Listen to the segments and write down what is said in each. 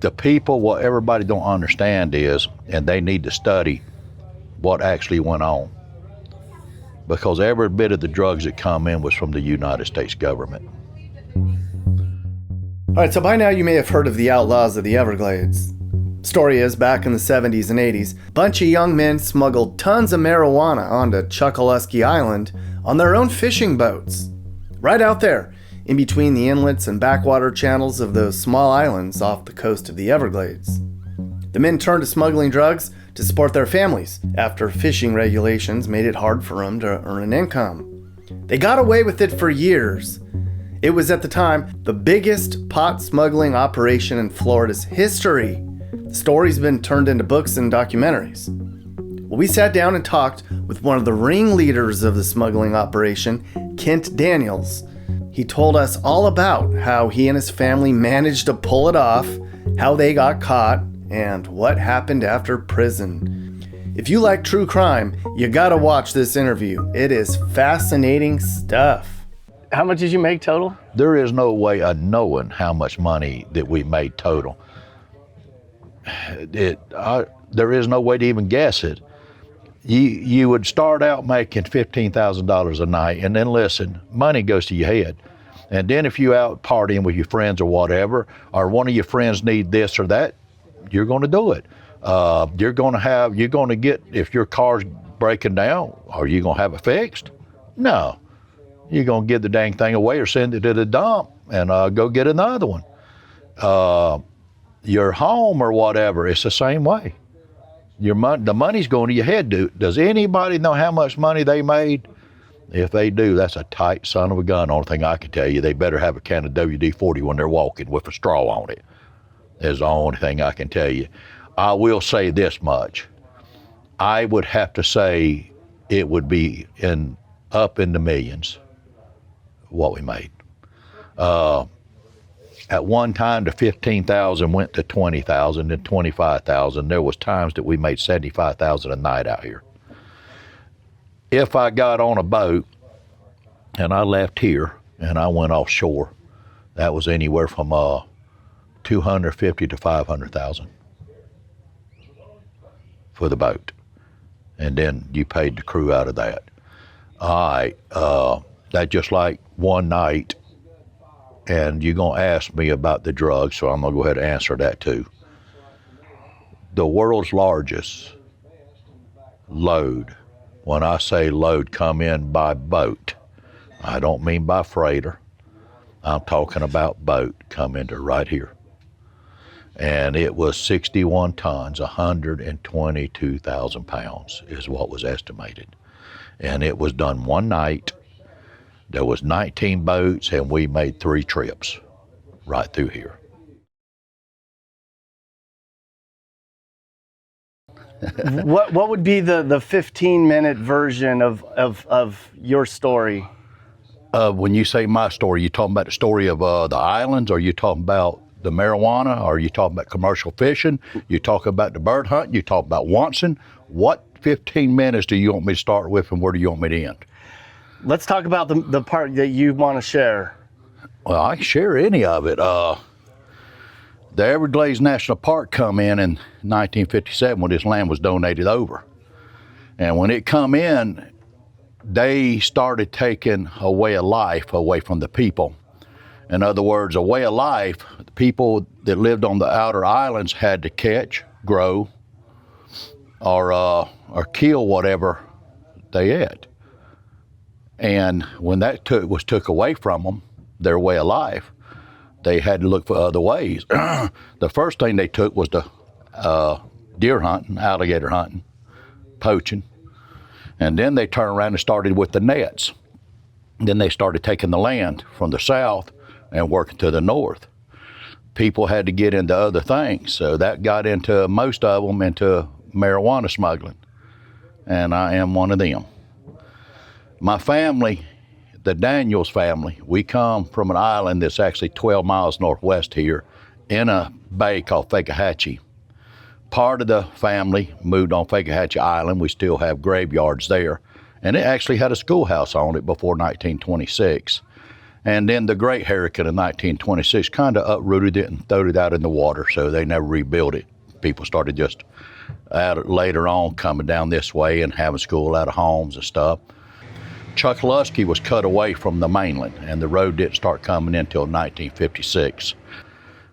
the people, what everybody don't understand is, and they need to study what actually went on. Because every bit of the drugs that come in was from the United States government. All right, so by now you may have heard of the outlaws of the Everglades. Story is, back in the 70s and 80s, a bunch of young men smuggled tons of marijuana onto Chokoloskee Island on their own fishing boats. Right out there, in between the inlets and backwater channels of those small islands off the coast of the Everglades. The men turned to smuggling drugs to support their families after fishing regulations made it hard for them to earn an income. They got away with it for years. It was at the time the biggest pot smuggling operation in Florida's history. The story's been turned into books and documentaries. Well, we sat down and talked with one of the ringleaders of the smuggling operation, Kent Daniels. He told us all about how he and his family managed to pull it off, how they got caught, and what happened after prison. If you like true crime, you gotta watch this interview. It is fascinating stuff. How much did you make total? There is no way of knowing how much money that we made total. There is no way to even guess it. You would start out making $15,000 a night, and then listen, money goes to your head. And then if you out partying with your friends or whatever, or one of your friends need this or that, you're going to do it. You're going to get, if your car's breaking down, are you going to have it fixed? No. You're going to give the dang thing away or send it to the dump and go get another one. Your home or whatever, it's the same way. The money's going to your head. Does anybody know how much money they made? If they do, that's a tight son of a gun. Only thing I can tell you, they better have a can of WD-40 when they're walking with a straw on it. Is the only thing I can tell you. I will say this much. I would have to say it would be up in the millions, what we made. At one time, the 15,000 went to 20,000 and 25,000. There was times that we made 75,000 a night out here. If I got on a boat and I left here and I went offshore, that was anywhere from 250 to 500,000 for the boat, and then you paid the crew out of that. All right, that's just like one night. And you're going to ask me about the drugs, so I'm going to go ahead and answer that too. The world's largest load, when I say load, come in by boat. I don't mean by freighter. I'm talking about boat, come into right here. And it was 61 tons, 122,000 pounds is what was estimated. And it was done one night. There was 19 boats, and we made 3 trips right through here. What would be the 15-minute version of your story? When you say my story, you talking about the story of the islands, or you talking about the marijuana, or you talking about commercial fishing? You talking about the bird hunt? You talking about Watson? What 15 minutes do you want me to start with, and where do you want me to end? Let's talk about the part that you want to share. Well, I can share any of it. The Everglades National Park come in 1957 when this land was donated over. And when it come in, they started taking a way of life away from the people. In other words, a way of life, the people that lived on the outer islands had to catch, grow, or kill whatever they ate. And when that was took away from them, their way of life, they had to look for other ways. The first thing they took was the deer hunting, alligator hunting, poaching. And then they turned around and started with the nets. Then they started taking the land from the south and working to the north. People had to get into other things, so that got into most of them into marijuana smuggling. And I am one of them. My family, the Daniels family, we come from an island that's actually 12 miles northwest here in a bay called Fakahatchee. Part of the family moved on Fakahatchee Island. We still have graveyards there. And it actually had a schoolhouse on it before 1926. And then the Great Hurricane of 1926 kind of uprooted it and threw it out in the water, so they never rebuilt it. People started just out later on coming down this way and having school out of homes and stuff. Chokoloskee was cut away from the mainland, and the road didn't start coming in until 1956.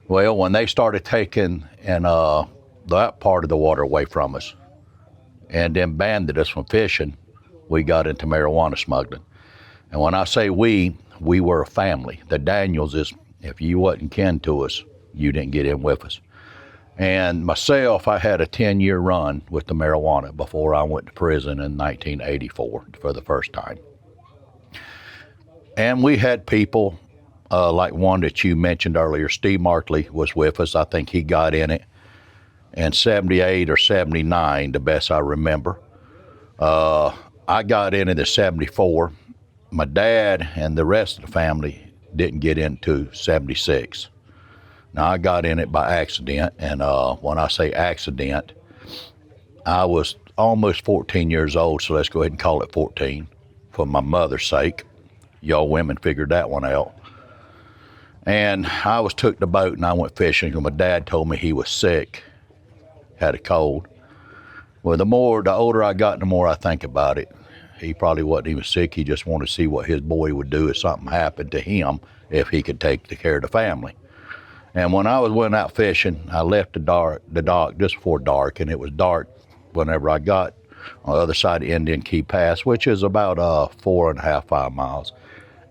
Well, when they started taking that part of the water away from us and then banned us from fishing, we got into marijuana smuggling. And when I say we were a family. The Danielses, if you wasn't kin to us, you didn't get in with us. And myself, I had a 10-year run with the marijuana before I went to prison in 1984 for the first time. And we had people like one that you mentioned earlier, Steve Markley was with us. I think he got in it in 78 or 79, the best I remember. I got in it in 74. My dad and the rest of the family didn't get into 76. Now, I got in it by accident, and when I say accident, I was almost 14 years old, so let's go ahead and call it 14 for my mother's sake. Y'all women figured that one out. And I was took the boat and I went fishing because my dad told me he was sick, had a cold. Well, the older I got, the more I think about it. He probably wasn't even sick. He just wanted to see what his boy would do if something happened to him, if he could take care of the family. And when I went out fishing, I left the dock just before dark, and it was dark whenever I got on the other side of Indian Key Pass, which is about 4.5, 5 miles.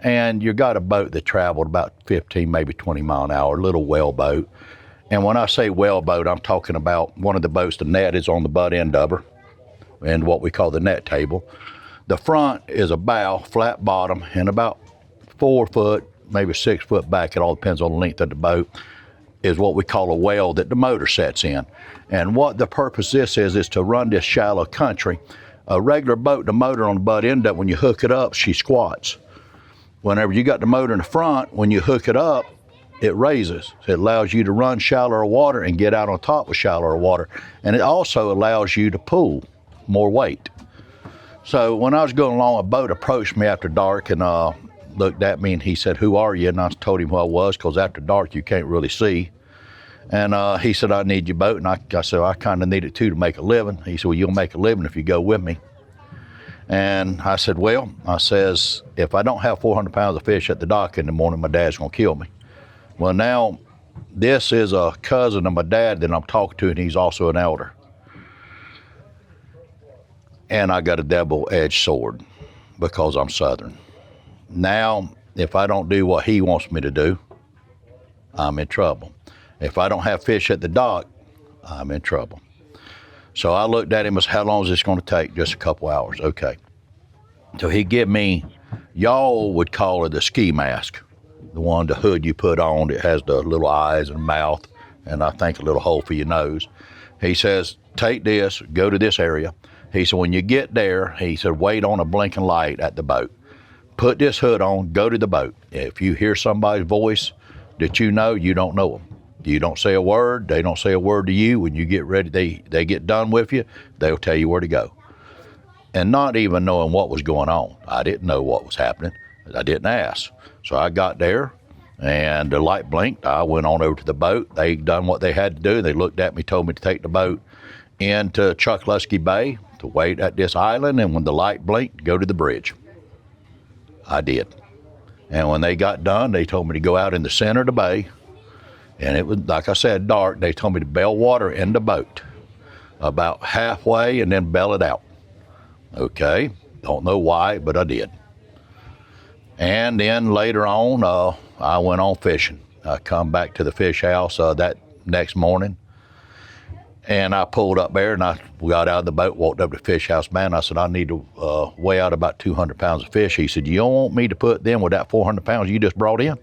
And you got a boat that traveled about 15, maybe 20 mile an hour, a little whaleboat. And when I say whaleboat, I'm talking about one of the boats, the net is on the butt end of her, and what we call the net table. The front is a bow, flat bottom, and about 4 foot, maybe 6 foot back, it all depends on the length of the boat, is what we call a well that the motor sets in. And what the purpose of this is to run this shallow country. A regular boat, the motor on the butt end of it, when you hook it up, she squats. Whenever you got the motor in the front, when you hook it up, it raises. It allows you to run shallower water and get out on top of shallower water. And it also allows you to pull more weight. So when I was going along, a boat approached me after dark and looked at me and he said, "Who are you?" And I told him who I was, because after dark you can't really see. And he said, "I need your boat." And I said, "I kind of need it too to make a living." He said, "Well, you'll make a living if you go with me." And I said, "Well," I says, "if I don't have 400 pounds of fish at the dock in the morning, my dad's gonna kill me." Well, now this is a cousin of my dad that I'm talking to, and he's also an elder. And I got a double-edged sword because I'm Southern. Now, if I don't do what he wants me to do, I'm in trouble. If I don't have fish at the dock, I'm in trouble. So I looked at him and said, "How long is this going to take?" "Just a couple hours." "Okay." So he give me, y'all would call it a ski mask, the one, the hood you put on. It has the little eyes and mouth, and I think a little hole for your nose. He says, "Take this, go to this area." He said, "When you get there," he said, "wait on a blinking light at the boat. Put this hood on, go to the boat. If you hear somebody's voice that you don't know them. You don't say a word, they don't say a word to you. When you get ready, they get done with you, they'll tell you where to go." And not even knowing what was going on. I didn't know what was happening. I didn't ask. So I got there, and the light blinked. I went on over to the boat. They done what they had to do. They looked at me, told me to take the boat into Chokoloskee Bay, to wait at this island, and when the light blinked, go to the bridge. I did. And when they got done, they told me to go out in the center of the bay, and it was, like I said, dark. They told me to bail water in the boat about halfway and then bail it out. Okay, don't know why, but I did. And then later on, I went on fishing. I come back to the fish house that next morning, and I pulled up there, and I got out of the boat, walked up to the fish house man. I said, "I need to weigh out about 200 pounds of fish." He said, "You don't want me to put them with that 400 pounds you just brought in?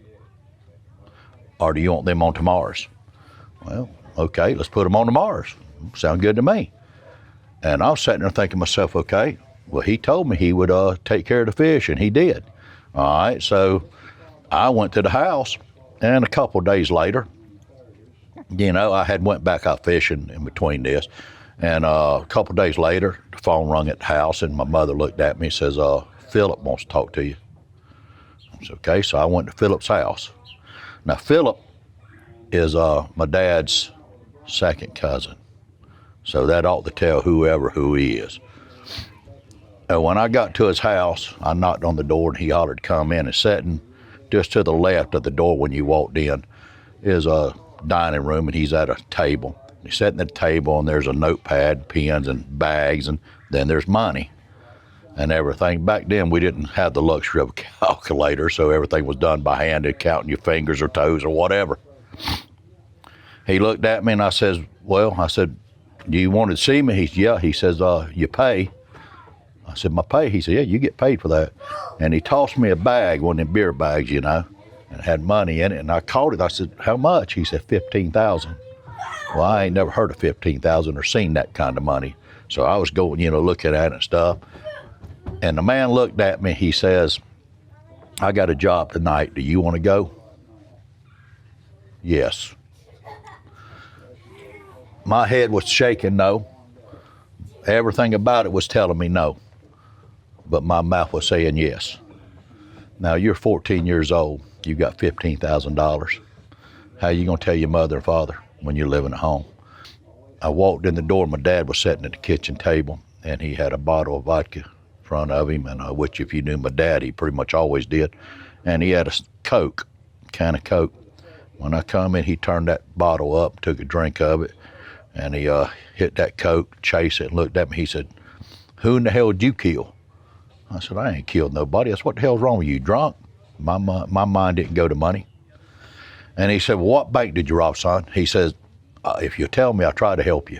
Or do you want them on tomorrow's?" "Well, okay, let's put them on tomorrow's. Sound good to me." And I was sitting there thinking to myself, okay, well, he told me he would take care of the fish, and he did. All right, so I went to the house, and a couple of days later, I had went back out fishing in between this, and a couple of days later, the phone rung at the house, and my mother looked at me and says, "Philip wants to talk to you." Okay, so I went to Philip's house. Now, Philip is my dad's second cousin. So that ought to tell whoever who he is. And when I got to his house, I knocked on the door and he hollered, come in. And sitting just to the left of the door when you walked in is a dining room, and he's at a table. He's sitting at the table, and there's a notepad, pens, and bags, and then there's money and everything. Back then, we didn't have the luxury of a calculator, so everything was done by hand, counting your fingers or toes or whatever. He looked at me, and I said, do you want to see me? He said, yeah. He says, you pay. I said, my pay? He said, yeah, you get paid for that. And he tossed me a bag, one of them beer bags, and it had money in it. And I caught it. I said, how much? He said, 15,000. Well, I ain't never heard of 15,000 or seen that kind of money. So I was going, looking at it and stuff. And the man looked at me. He says, I got a job tonight. Do you want to go? Yes. My head was shaking no. Everything about it was telling me no. But my mouth was saying yes. Now, you're 14 years old. You got $15,000. How you going to tell your mother and father when you're living at home? I walked in the door. My dad was sitting at the kitchen table, and he had a bottle of vodka in front of him, and which, if you knew my dad, he pretty much always did. And he had a can of Coke. When I come in, he turned that bottle up, took a drink of it, and he hit that Coke, chased it, and looked at me. He said, who in the hell did you kill? I said, I ain't killed nobody. I said, what the hell's wrong with you, drunk? My mind didn't go to money. And he said, well, what bank did you rob, son? He says, if you tell me, I'll try to help you.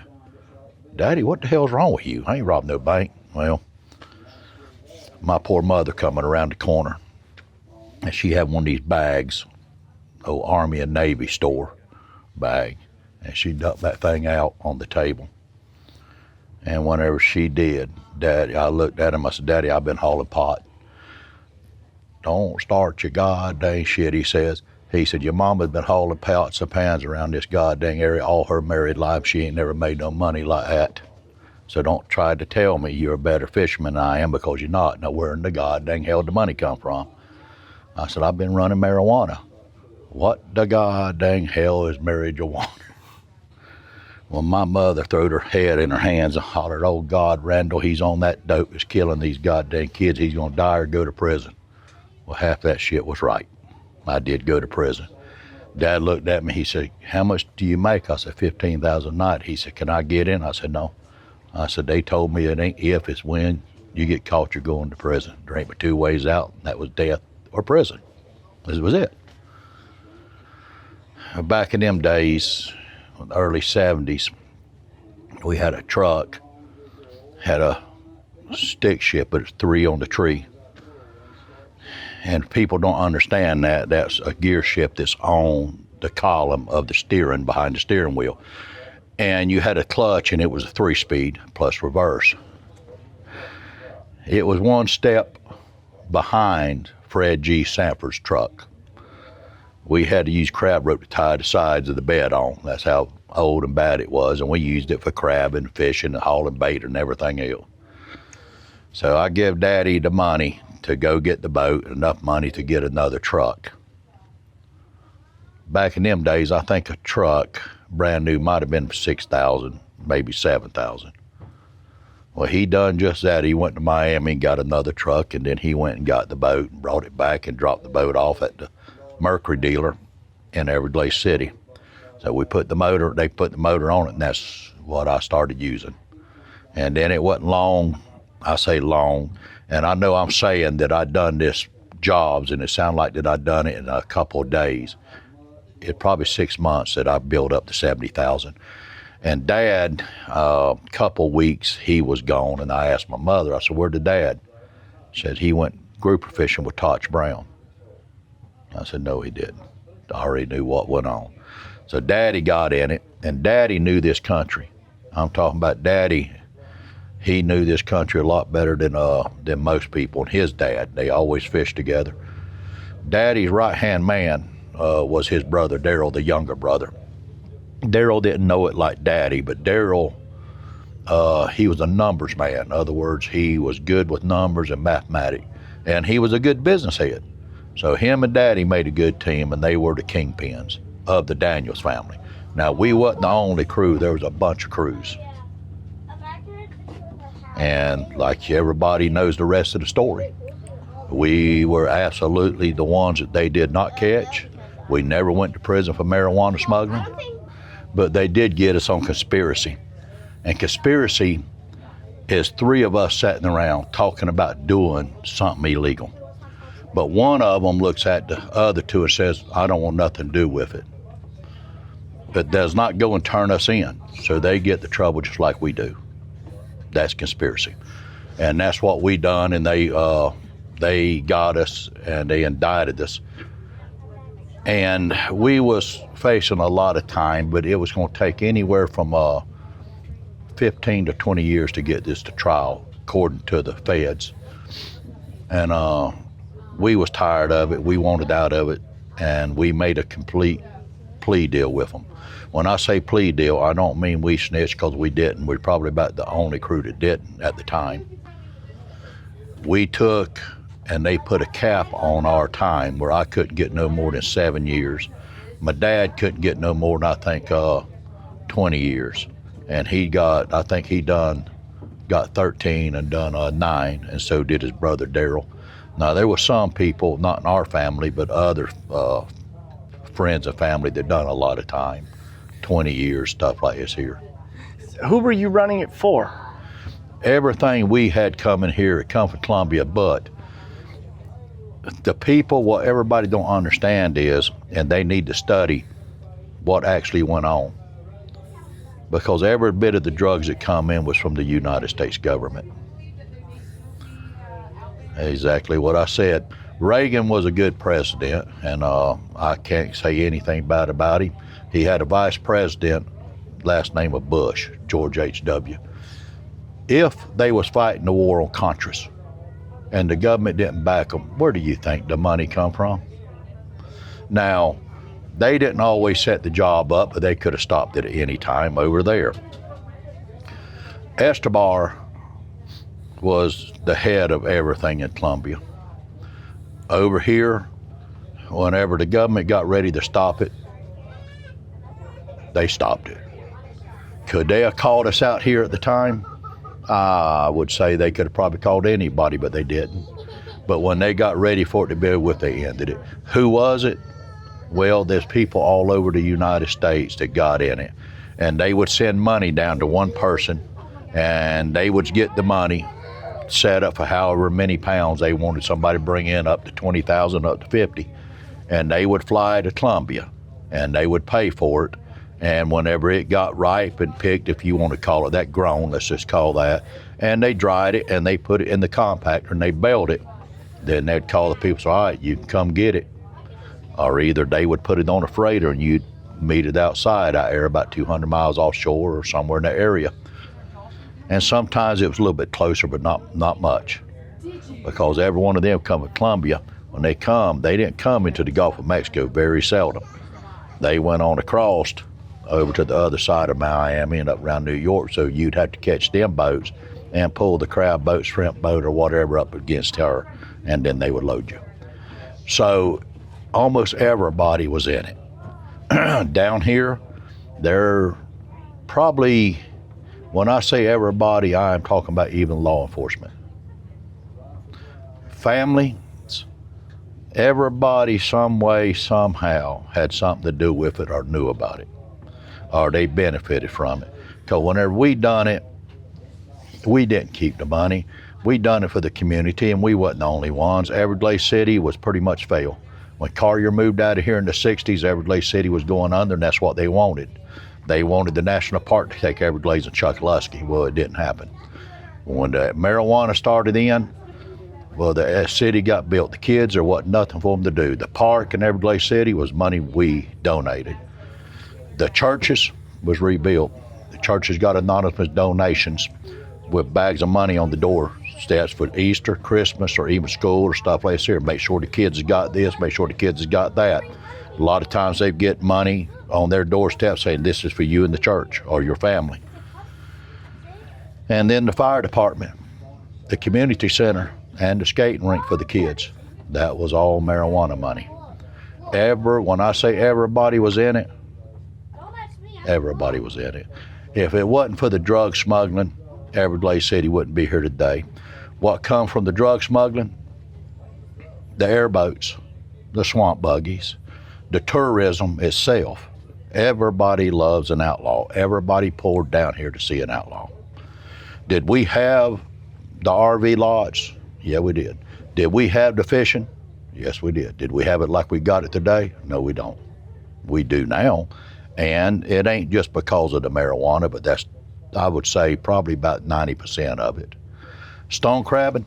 Daddy, what the hell's wrong with you? I ain't robbed no bank. Well, my poor mother coming around the corner, and she had one of these bags, old Army and Navy store bag, and she dumped that thing out on the table. And whenever she did, Daddy, I looked at him, I said, Daddy, I've been hauling pot. Don't start your goddamn shit, he says. He said, your mama's been hauling pots and pans around this goddamn area all her married life. She ain't never made no money like that. So don't try to tell me you're a better fisherman than I am, because you're not. Now, where in the goddamn hell did the money come from? I said, I've been running marijuana. What the goddamn hell is marijuana? Well, my mother threw her head in her hands and hollered, oh, God, Randall, he's on that dope that's killing these goddamn kids. He's going to die or go to prison. Well, half that shit was right. I did go to prison. Dad looked at me. He said, how much do you make? I said, 15,000 a night. He said, can I get in? I said, no. I said, they told me it ain't if, it's when. You get caught, you're going to prison. There ain't but two ways out, and that was death or prison. This was it. Back in them days, in the early 70s, we had a truck, had a stick shift, but it's 3 on the tree. And people don't understand that. That's a gear shift that's on the column of the steering, behind the steering wheel. And you had a clutch, and it was a 3-speed plus reverse. It was one step behind Fred G. Sanford's truck. We had to use crab rope to tie the sides of the bed on. That's how old and bad it was. And we used it for crabbing, fishing, and hauling bait and everything else. So I give Daddy the money to go get the boat, enough money to get another truck. Back in them days, I think a truck, brand new, might have been 6,000, maybe 7,000. Well, he done just that. He went to Miami and got another truck, and then he went and got the boat and brought it back and dropped the boat off at the Mercury dealer in Everglades City. So they put the motor on it, and that's what I started using. And then it wasn't long, I say long, and I know I'm saying that I'd done this jobs, and it sounded like that I'd done it in a couple of days. It's probably 6 months that I built up to 70,000. And Dad, a couple weeks, he was gone, and I asked my mother, I said, where'd the Dad? She said, he went grouper fishing with Toch Brown. I said, no, he didn't. I already knew what went on. So Daddy got in it, and Daddy knew this country. I'm talking about Daddy. He knew this country a lot better than most people, and his dad. They always fished together. Daddy's right-hand man was his brother, Darrell, the younger brother. Darrell didn't know it like Daddy, but Darrell, he was a numbers man. In other words, he was good with numbers and mathematics, and he was a good business head. So him and Daddy made a good team, and they were the kingpins of the Daniels family. Now, we wasn't the only crew. There was a bunch of crews. And like everybody knows the rest of the story, we were absolutely the ones that they did not catch. We never went to prison for marijuana smuggling, but they did get us on conspiracy. And conspiracy is three of us sitting around talking about doing something illegal. But one of them looks at the other two and says, I don't want nothing to do with it. But does not go and turn us in. So they get the trouble just like we do. That's conspiracy. And that's what we done, and they got us and they indicted us. And we was facing a lot of time, but it was going to take anywhere from 15 to 20 years to get this to trial, according to the feds. And we was tired of it. We wanted out of it, and we made a complete plea deal with them. When I say plea deal, I don't mean we snitched, because we didn't. We're probably about the only crew that didn't at the time. We took and they put a cap on our time where I couldn't get no more than 7 years. My dad couldn't get no more than I think 20 years. And I think he got 13 and done 9, and so did his brother Daryl. Now, there were some people, not in our family, but other friends and family that done a lot of time, 20 years, stuff like this here. Who were you running it for? Everything we had coming here, it come from Columbia, but the people, what everybody don't understand is, and they need to study what actually went on. Because every bit of the drugs that come in was from the United States government. Exactly what I said. Reagan was a good president, and I can't say anything bad about him. He had a vice president, last name of Bush, George H.W. If they was fighting the war on Contras and the government didn't back them, where do you think the money come from? Now, they didn't always set the job up, but they could have stopped it at any time over there. Escobar was the head of everything in Colombia. Over here, whenever the government got ready to stop it, they stopped it. Could they have called us out here at the time? I would say they could have probably called anybody, but they didn't. But when they got ready for it to be with, they ended it. Who was it? Well, there's people all over the United States that got in it. And they would send money down to one person, and they would get the money set up for however many pounds they wanted somebody to bring in, up to 20,000, up to 50. And they would fly to Colombia, and they would pay for it. And whenever it got ripe and picked, if you want to call it that, grown, let's just call that, and they dried it and they put it in the compactor and they baled it, then they'd call the people, so, all right, you can come get it. Or either they would put it on a freighter and you'd meet it outside out there about 200 miles offshore or somewhere in that area. And sometimes it was a little bit closer, but not much. Because every one of them come to Colombia. When they come, they didn't come into the Gulf of Mexico, very seldom. They went on across over to the other side of Miami and up around New York, so you'd have to catch them boats and pull the crab boat, shrimp boat, or whatever up against her, and then they would load you. So almost everybody was in it. Down here, they're probably, when I say everybody, I am talking about even law enforcement. Family, everybody some way, somehow had something to do with it or knew about it, or they benefited from it. Because whenever we done it, we didn't keep the money. We done it for the community, and we wasn't the only ones. Everglades City was pretty much failed. When Collier moved out of here in the 60s, Everglades City was going under, and that's what they wanted. They wanted the national park to take Everglades and Chokoloskee. Well, it didn't happen. When the marijuana started in, well, the city got built. The kids, there wasn't nothing for them to do. The park in Everglades City was money we donated. The churches was rebuilt. The churches got anonymous donations with bags of money on the doorsteps for Easter, Christmas, or even school or stuff like this here. Make sure the kids has got this, make sure the kids has got that. A lot of times they get money on their doorstep saying this is for you and the church or your family. And then the fire department, the community center, and the skating rink for the kids. That was all marijuana money. When I say everybody was in it, everybody was in it. If it wasn't for the drug smuggling, Everglades City wouldn't be here today. What come from the drug smuggling? The airboats, the swamp buggies, the tourism itself. Everybody loves an outlaw. Everybody poured down here to see an outlaw. Did we have the RV lodge? Yeah, we did. Did we have the fishing? Yes, we did. Did we have it like we got it today? No, we don't. We do now. And it ain't just because of the marijuana, but that's, I would say, probably about 90% of it. Stone crabbing?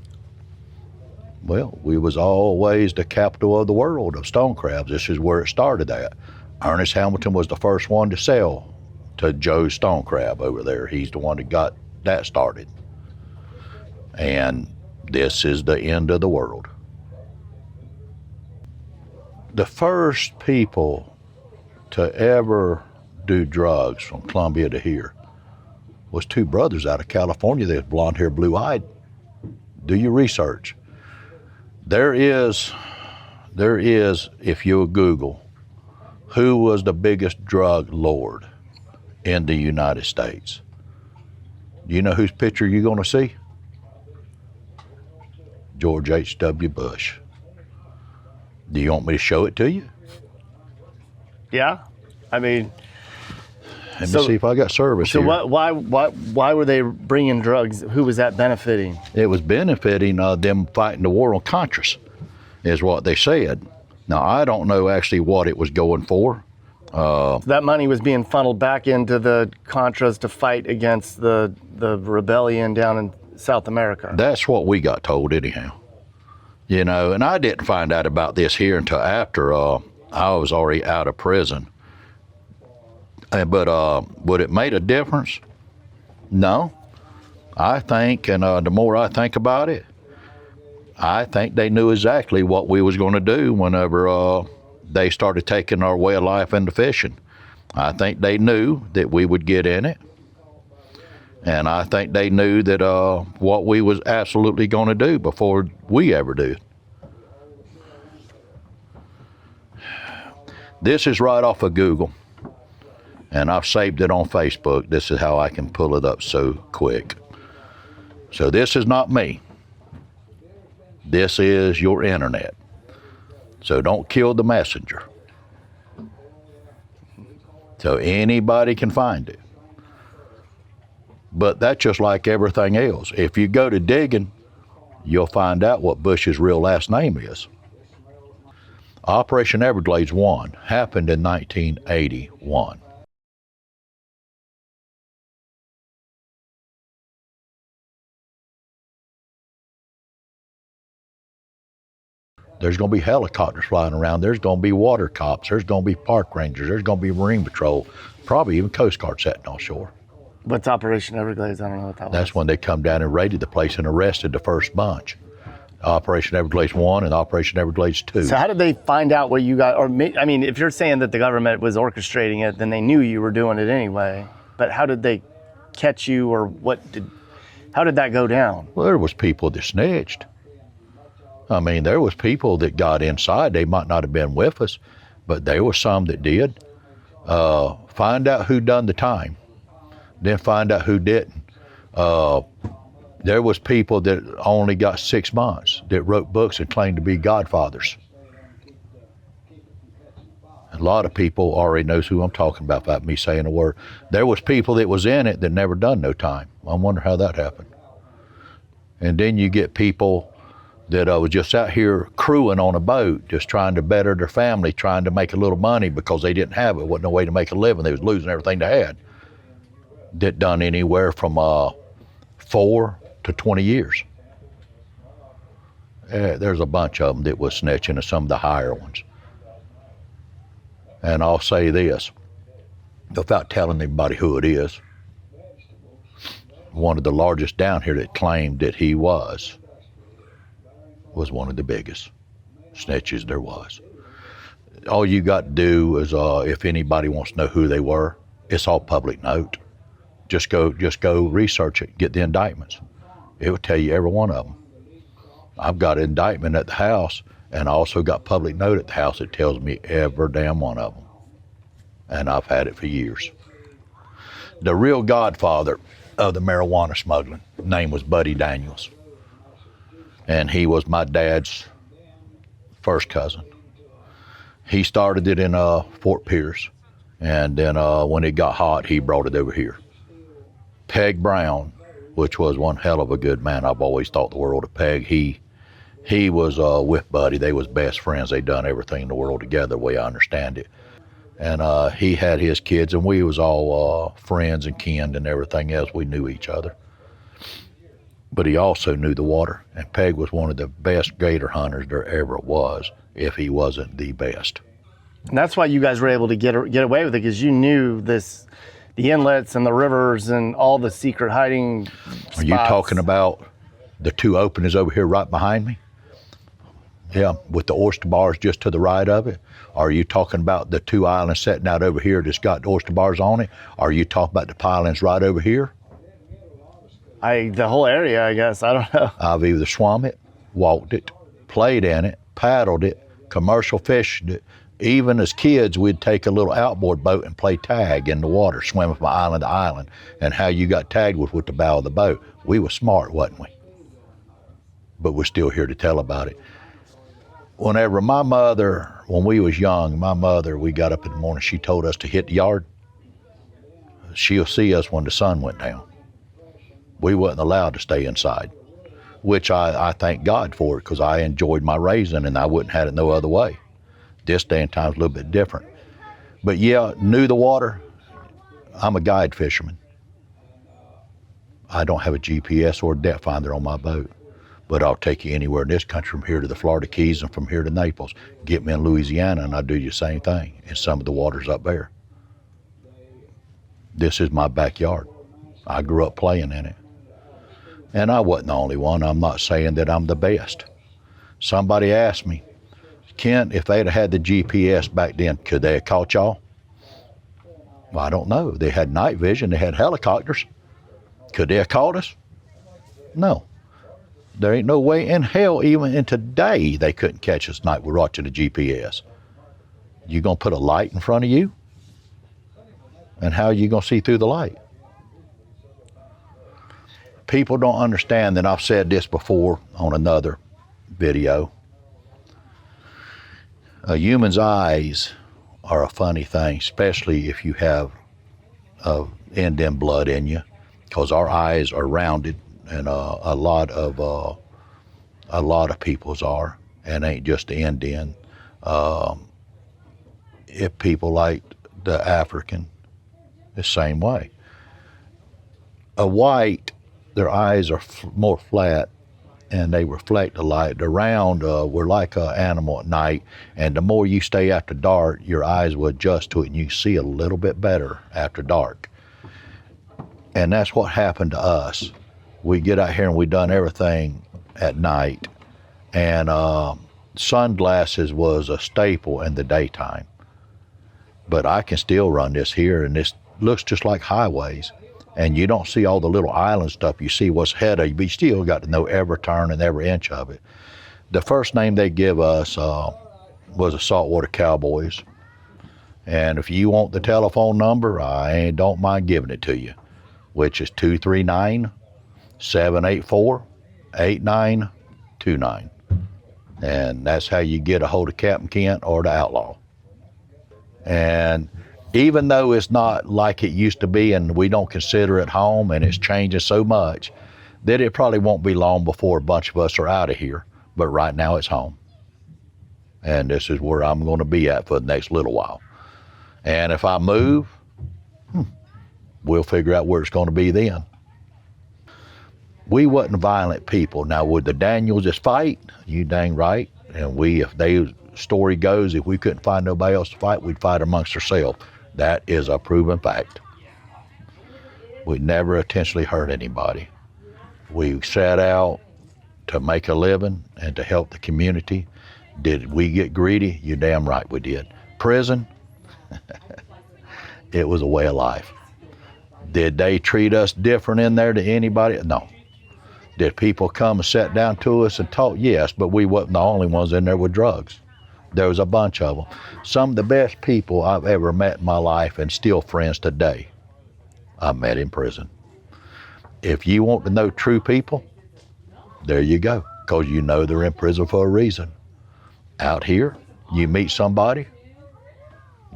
Well, we was always the capital of the world of stone crabs. This is where it started at. Ernest Hamilton was the first one to sell to Joe Stone Crab over there. He's the one that got that started. And this is the end of the world. The first people to ever do drugs from Columbia to here was two brothers out of California. They was blonde hair, blue eyed. Do your research. There is, if you Google, who was the biggest drug lord in the United States? Do you know whose picture you're gonna see? George H.W. Bush. Do you want me to show it to you? Yeah, I mean. Let me see if I got service So here. why were they bringing drugs? Who was that benefiting? It was benefiting them fighting the war on Contras, is what they said. Now, I don't know actually what it was going for. That money was being funneled back into the Contras to fight against the rebellion down in South America. That's what we got told anyhow. You know, and I didn't find out about this here until after I was already out of prison. But would it make a difference? No. I think, and the more I think about it, I think they knew exactly what we was going to do whenever they started taking our way of life into fishing. I think they knew that we would get in it. And I think they knew that what we was absolutely going to do before we ever do. This is right off of Google. And I've saved it on Facebook. This is how I can pull it up so quick. So this is not me. This is your internet. So don't kill the messenger. So anybody can find it. But that's just like everything else. If you go to digging, you'll find out what Bush's real last name is. Operation Everglades 1 happened in 1981. There's going to be helicopters flying around. There's going to be water cops. There's going to be park rangers. There's going to be Marine Patrol, probably even Coast Guard sitting on shore. What's Operation Everglades? I don't know what that was. That's when they come down and raided the place and arrested the first bunch. Operation Everglades 1 and Operation Everglades 2. So how did they find out what you got? Or I mean, if you're saying that the government was orchestrating it, then they knew you were doing it anyway. But how did they catch you, or how did that go down? Well, there was people that snitched. I mean, there was people that got inside. They might not have been with us, but there were some that did. Find out who done the time, then find out who didn't. There was people that only got 6 months that wrote books and claimed to be godfathers. A lot of people already knows who I'm talking about without me saying a word. There was people that was in it that never done no time. I wonder how that happened. And then you get people that was just out here crewing on a boat, just trying to better their family, trying to make a little money because they didn't have it. Wasn't no way to make a living. They was losing everything they had. That done anywhere from 4 to 20 years. There's a bunch of them that was snitching, and some of the higher ones. And I'll say this, without telling anybody who it is, one of the largest down here that claimed that he was one of the biggest snitches there was. All you got to do is, if anybody wants to know who they were, it's all public note. Just go research it, get the indictments. It will tell you every one of them. I've got an indictment at the house, And I also got public note at the house that tells me every damn one of them. And I've had it for years. The real godfather of the marijuana smuggling name was Buddy Daniels. And he was my dad's first cousin. He started it in Fort Pierce. And then when it got hot, he brought it over here. Peg Brown, which was one hell of a good man. I've always thought the world of Peg. He was with Buddy. They was best friends. They done everything in the world together, the way I understand it. And he had his kids, and we was all friends and kin and everything else. We knew each other. But he also knew the water. And Peg was one of the best gator hunters there ever was, if he wasn't the best. And that's why you guys were able to get away with it, because you knew the inlets and the rivers and all the secret hiding spots. Are you talking about the two openings over here right behind me? Yeah, with the oyster bars just to the right of it? Are you talking about the two islands sitting out over here that's got the oyster bars on it? Are you talking about the pilings right over here? The whole area, I guess. I don't know. I've either swum it, walked it, played in it, paddled it, commercial fished it. Even as kids, we'd take a little outboard boat and play tag in the water, swim from island to island. And how you got tagged was with the bow of the boat. We were smart, wasn't we? But we're still here to tell about it. Whenever my mother, when we was young, we got up in the morning, she told us to hit the yard. She'll see us when the sun went down. We wasn't allowed to stay inside, which I thank God for it, because I enjoyed my raising and I wouldn't have had it no other way. This day and time's a little bit different. But yeah, knew the water. I'm a guide fisherman. I don't have a GPS or a depth finder on my boat, but I'll take you anywhere in this country, from here to the Florida Keys and from here to Naples. Get me in Louisiana and I'll do you the same thing in some of the waters up there. This is my backyard. I grew up playing in it. And I wasn't the only one. I'm not saying that I'm the best. Somebody asked me, Kent, if they'd have had the GPS back then, could they have caught y'all? Well, I don't know. They had night vision. They had helicopters. Could they have caught us? No. There ain't no way in hell, even in today, they couldn't catch us tonight. We're watching the GPS. You gonna put a light in front of you? And how are you gonna see through the light? People don't understand that. I've said this before on another video. A human's eyes are a funny thing, especially if you have Indian blood in you, because our eyes are rounded, and a lot of people's are, and ain't just the Indian. If people like the African, the same way. A white, their eyes are more flat, and they reflect the light. The round, we're like an animal at night, and the more you stay after dark, your eyes will adjust to it, and you see a little bit better after dark. And that's what happened to us. We get out here and we done everything at night, and sunglasses was a staple in the daytime. But I can still run this here, and this looks just like highways. And you don't see all the little island stuff. You see what's ahead of you, but you still got to know every turn and every inch of it. The first name they give us was the Saltwater Cowboys. And if you want the telephone number, I don't mind giving it to you, which is 239-784-8929. And that's how you get a hold of Captain Kent or the outlaw. And even though it's not like it used to be, and we don't consider it home, and it's changing so much, that it probably won't be long before a bunch of us are out of here. But right now it's home. And this is where I'm going to be at for the next little while. And if I move, we'll figure out where it's going to be then. We wasn't violent people. Now, would the Daniels just fight? You dang right. And if they story goes, if we couldn't find nobody else to fight, we'd fight amongst ourselves. That is a proven fact. We never intentionally hurt anybody. We set out to make a living and to help the community. Did we get greedy? You're damn right we did. Prison, it was a way of life. Did they treat us different in there than anybody? No. Did people come and sat down to us and talk? Yes, but we wasn't the only ones in there with drugs. There was a bunch of them. Some of the best people I've ever met in my life, and still friends today, I met in prison. If you want to know true people, there you go, because you know they're in prison for a reason. Out here, you meet somebody,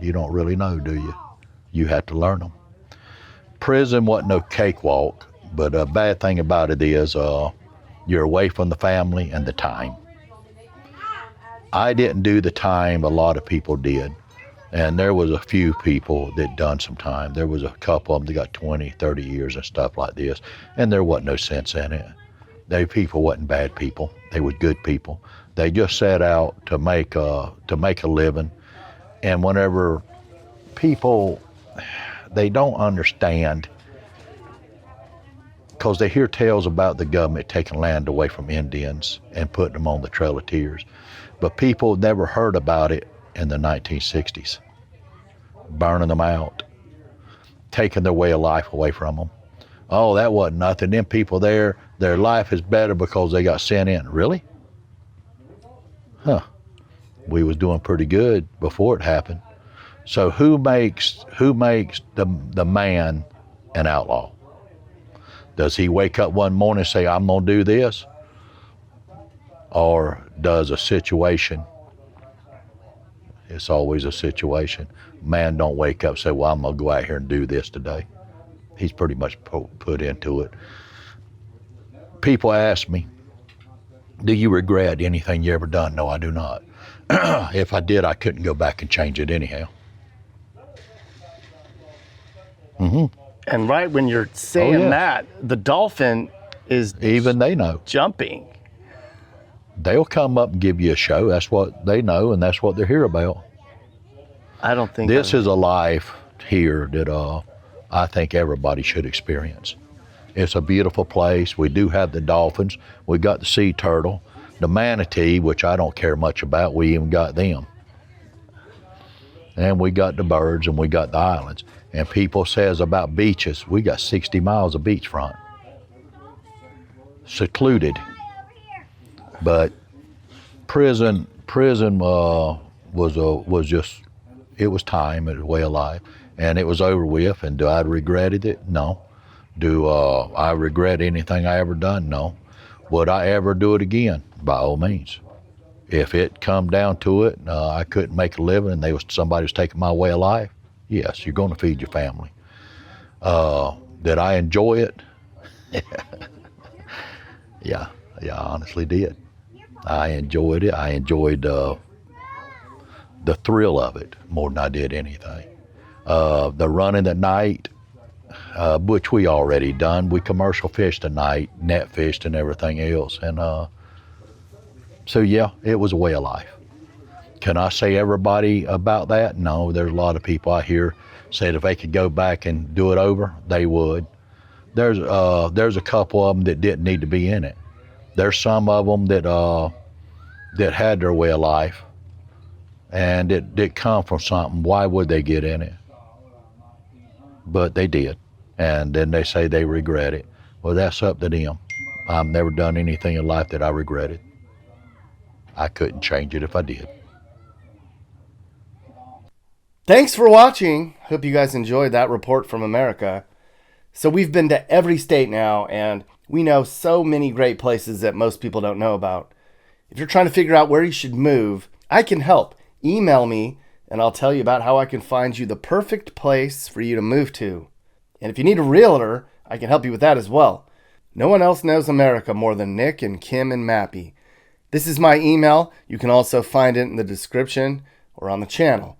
you don't really know, do you? You have to learn them. Prison wasn't no cakewalk, but a bad thing about it is you're away from the family and the time. I didn't do the time a lot of people did, and there was a few people that done some time. There was a couple of them that got 20, 30 years and stuff like this, and there wasn't no sense in it. They people wasn't bad people. They were good people. They just set out to make a living, and whenever people, they don't understand, because they hear tales about the government taking land away from Indians and putting them on the Trail of Tears. But people never heard about it in the 1960s. Burning them out, taking their way of life away from them. Oh, that wasn't nothing. Them people there, their life is better because they got sent in. Really? Huh. We was doing pretty good before it happened. So who makes the man an outlaw? Does he wake up one morning and say, I'm gonna do this? Or does a situation? It's always a situation. Man don't wake up and say, well, I'm gonna go out here and do this today. He's pretty much put into it. People ask me, do you regret anything you ever done? No, I do not. If I did, I couldn't go back and change it anyhow. Mm-hmm. And right when you're saying that, the dolphin is even they know jumping. They'll come up and give you a show. That's what they know, and that's what they're here about. I don't think this is a life here that I think everybody should experience. It's a beautiful place. We do have the dolphins. We got the sea turtle, the manatee, which I don't care much about. We even got them. And we got the birds, and we got the islands. And people says about beaches, we got 60 miles of beachfront. Secluded. But prison was just, it was time, it was a way of life, and it was over with. And do I regret it? No. Do I regret anything I ever done? No. Would I ever do it again? By all means. If it come down to it, I couldn't make a living and somebody was taking my way of life, yes, you're going to feed your family. Did I enjoy it? Yeah, I honestly did. I enjoyed it. I enjoyed the thrill of it more than I did anything. The running at night, which we already done. We commercial fished at night, net fished and everything else. And so yeah, it was a way of life. Can I say everybody about that? No, there's a lot of people I hear said if they could go back and do it over, they would. There's a couple of them that didn't need to be in it. There's some of them that had their way of life, and it did come from something. Why would they get in it? But they did, and then they say they regret it. Well, that's up to them. I've never done anything in life that I regretted. I couldn't change it if I did. Thanks for watching. Hope you guys enjoyed that report from America. So we've been to every state now, and we know so many great places that most people don't know about. If you're trying to figure out where you should move, I can help. Email me, and I'll tell you about how I can find you the perfect place for you to move to. And if you need a realtor, I can help you with that as well. No one else knows America more than Nick and Kim and Mappy. This is my email. You can also find it in the description or on the channel.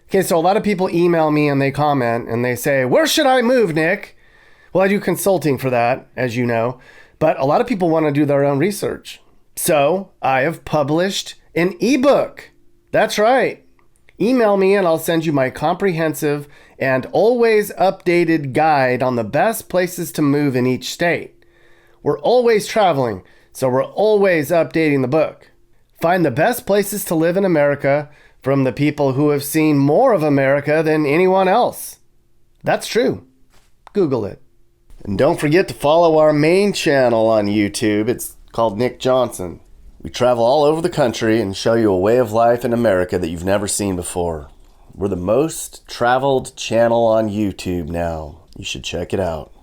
Okay, so a lot of people email me and they comment and they say, where should I move, Nick? Well, I do consulting for that, as you know, but a lot of people want to do their own research. So I have published an ebook. That's right. Email me and I'll send you my comprehensive and always updated guide on the best places to move in each state. We're always traveling, so we're always updating the book. Find the best places to live in America from the people who have seen more of America than anyone else. That's true. Google it. And don't forget to follow our main channel on YouTube. It's called Nick Johnson. We travel all over the country and show you a way of life in America that you've never seen before. We're the most traveled channel on YouTube now. You should check it out.